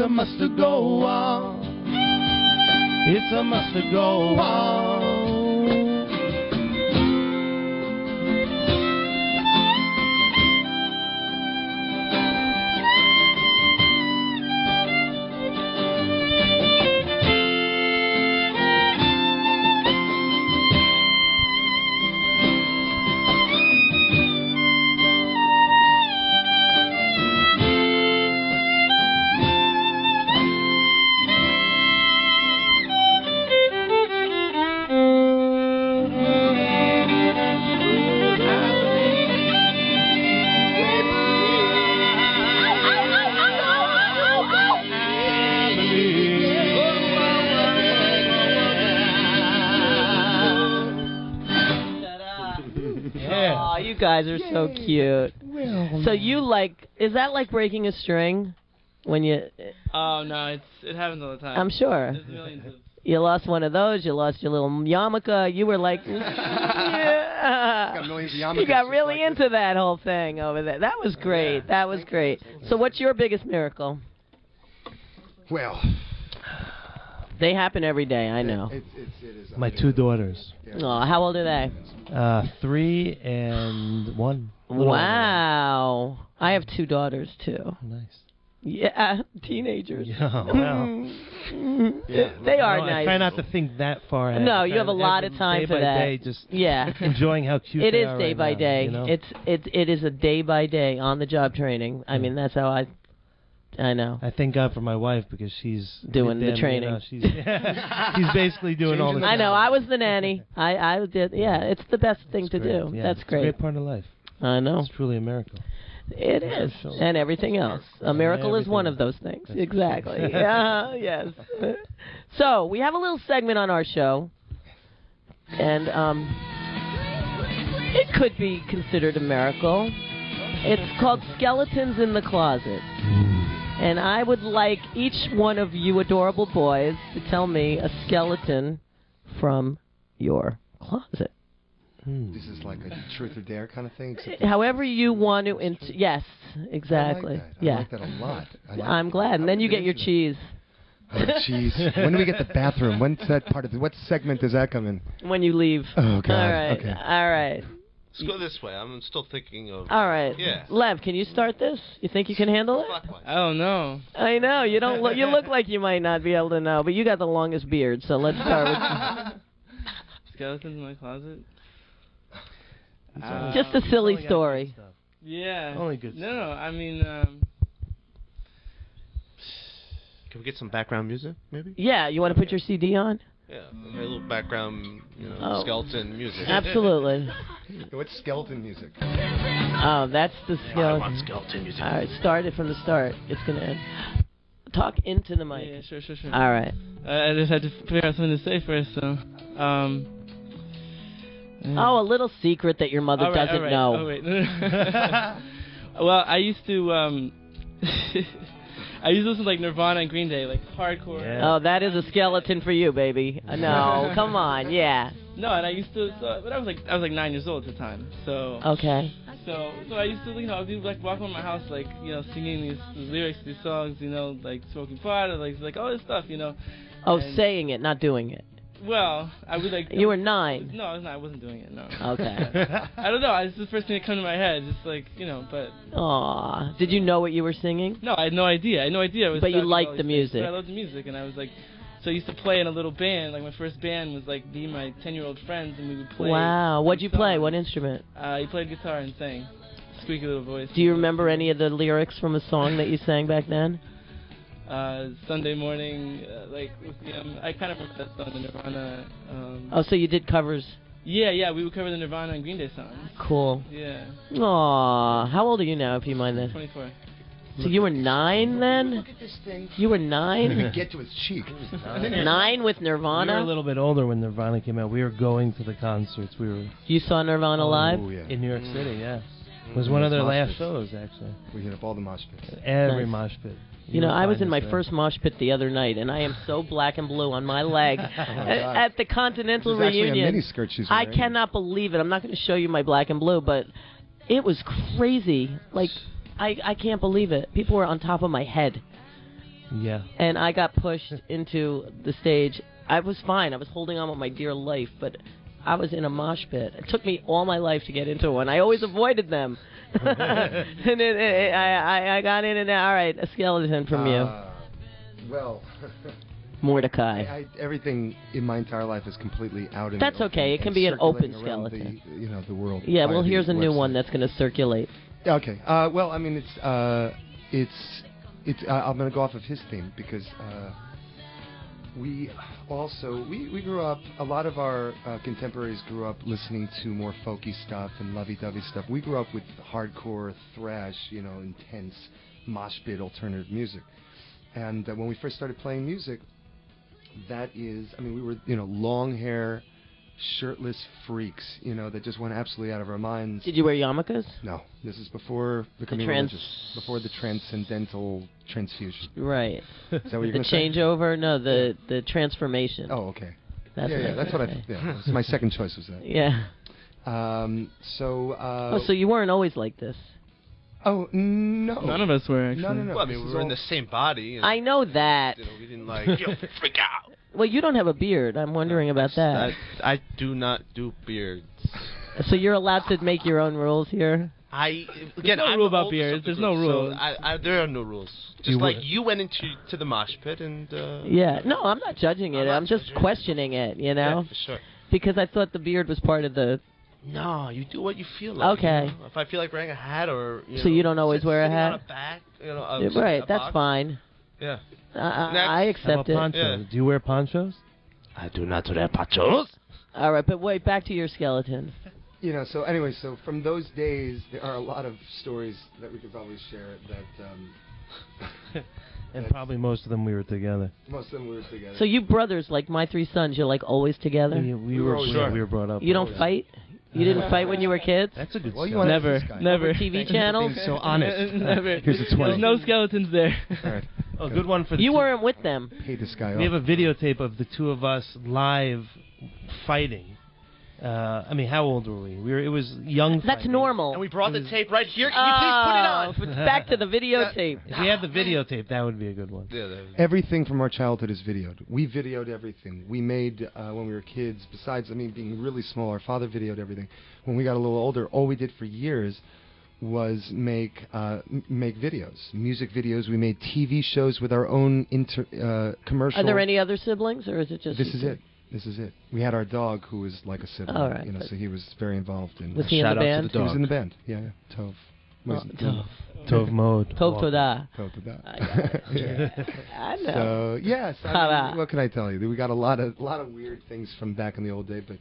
a must to go on. It's a must to go on. You guys are so cute. So you like, is that like breaking a string when you... Oh, no, it happens all the time. I'm sure. There's millions of... You lost one of those, you lost your little yarmulke, you were like... yeah. You got really into that whole thing over there. That was great. Yeah. That was great. So what's your biggest miracle? Well... They happen every day, I know. It is my 2 daughters. Oh, how old are they? 3 and 1. Wow. I have 2 daughters, too. Nice. Yeah, teenagers. Yeah, wow. They are nice. I try not to think that far ahead. No, you have a lot of time for that. Day by day, just enjoying how cute it they is are day right by now, day. You know? It is a day by day on the job training. I mean, that's how I know. I thank God for my wife because she's doing the training. You know, she's basically doing all the. I know. I was the nanny. I did. Yeah, it's the best thing to do. Yeah, that's great. It's a great part of life. I know. It's truly a miracle. It is, and everything else. A miracle is one of those things. That's exactly. Yes. So we have a little segment on our show, and it could be considered a miracle. It's called Skeletons in the Closet. And I would like each one of you adorable boys to tell me a skeleton from your closet. This is like a truth or dare kind of thing? However you want to... yes, exactly. I like that a lot. I'm glad. And then you get your cheese. Oh, cheese. When do we get the bathroom? When's that part of what segment does that come in? When you leave. Oh, God. All right. Okay. All right. Let's go this way. I'm still thinking of... All right. Yeah. Lev, can you start this? You think you can handle it? I don't know. I know. You don't look. You look like you might not be able to know, but you got the longest beard, so let's start with... Skeletons in my closet? Just a silly story. Yeah. Only good stuff. No, I mean... Can we get some background music, maybe? Yeah. You want to put your CD on? Yeah, a little background, skeleton music. Absolutely. What's skeleton music? Oh, that's the skeleton. I want skeleton music. All right, start it from the start. It's going to end. Talk into the mic. Yeah, sure. All right. I just had to figure out something to say first, so... Oh, a little secret that your mother doesn't know. Oh, wait. Well, I used to... I used to listen to like Nirvana and Green Day, like hardcore. Yeah. Oh, that is a skeleton for you, baby. No, come on, yeah. No, and I used to, but I was like 9 years old at the time, so. Okay. So I used to, I'd be like walking around my house, like singing these lyrics, these songs, like smoking pot, or like all this stuff, Oh, and saying it, not doing it. Well, I would like... You were 9. No, I wasn't doing it, no. Okay. I don't know, it's the first thing that came to my head, just like, but... Aw. Did you know what you were singing? No, I had no idea. But you liked the music. I loved the music, and I was like... So I used to play in a little band, like my first band was like me and my 10-year-old friends, and we would play... Wow, what'd you play? What instrument? He played guitar and sang. Squeaky little voice. Do you remember any of the lyrics from a song that you sang back then? Sunday morning, I kind of remember that song, the Nirvana. Oh, so you did covers? Yeah, we would cover the Nirvana and Green Day songs. Cool. Yeah. Aw, how old are you now, if you mind this? 24. So you were 9 then? Look at this thing. You were 9? Didn't even get to his cheek. 9 with Nirvana? We were a little bit older when Nirvana came out. We were going to the concerts. You saw Nirvana live? Yeah. In New York City, yeah. It was one of their last shows, actually. We hit up all the mosh pits. Every mosh pit. I was in my first mosh pit the other night, and I am so black and blue on my leg at the Continental reunion. A miniskirt she's wearing. I cannot believe it. I'm not going to show you my black and blue, but it was crazy. Like, I can't believe it. People were on top of my head. Yeah. and I got pushed into the stage. I was fine. I was holding on with my dear life, but I was in a mosh pit. It took me all my life to get into one. I always avoided them. And then I got in and out. All right, a skeleton from you. Well, Mordecai. everything in my entire life is completely out in That's the open. okay. It can be an open Circulating around skeleton. The world. Yeah, via well, the here's a new website. one that's going to circulate. Okay. Well, I mean, it's. I'm going to go off of his theme because we grew up. A lot of our contemporaries grew up listening to more folky stuff and lovey-dovey stuff. We grew up with hardcore thrash, intense mosh pit alternative music. And when we first started playing music, we were long hair, shirtless freaks, that just went absolutely out of our minds. Did you wear yarmulkes? No, this is before becoming religious, before the transcendental transfusion. Right. Is that what you're The going to say? changeover? No, the transformation. Oh, okay. That's That's what I. Yeah, that's my second choice was that. Yeah. So you weren't always like this. Oh no. None of us were actually. No. Well, I mean, we were in the same body. I know that. We didn't freak out. Well, you don't have a beard. I'm wondering about that. I do not do beards. So you're allowed to make your own rules here? There's no rule about beards. There's no rules. So there are no rules. Just like you went into the mosh pit and... Yeah. No, I'm not judging it. I'm just questioning it, Yeah, for sure. Because I thought the beard was part of the... No, you do what you feel like. Okay. If I feel like wearing a hat or... So you don't always wear a hat? On a back, Right, that's fine. Yeah. I accept it. Ponchos? Yeah. Do you wear ponchos? I do not wear ponchos. All right, but wait, back to your skeleton. So anyway, so from those days, there are a lot of stories that we could probably share that... And probably most of them we were together. Most of them we were together. So you brothers, like my three sons, you're like always together? We were brought up. You don't fight? You didn't fight when you were kids? That's a good Never. Over TV channels? So honest. Never. Here's a 20. There's no skeletons there. All right. Oh, good one for the You two. weren't with them. Pay this guy We have off. a videotape of the two of us live fighting. How old were we? It was young. That's fighting. normal. And we brought the tape right here. Can you please put it on? Back to the videotape. If we had the videotape, that would be a good one. Everything from our childhood is videoed. We videoed everything. We made, when we were kids, besides, being really small, our father videoed everything. When we got a little older, all we did for years was make videos, music videos. We made TV shows with our own commercial. Are there any other siblings, or is it just... This is it. We had our dog who was like a sibling, all right, so he was very involved in. Was he in the band? He was in the band. Yeah, Tov. Tov. Tov mode. Tov Toda. Tov Toda. I know. So yes, what can I tell you? We got a lot of weird things from back in the old day, but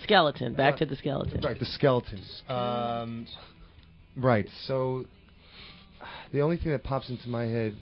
skeleton. Back to the skeleton. Right, the skeletons. Right. So the only thing that pops into my head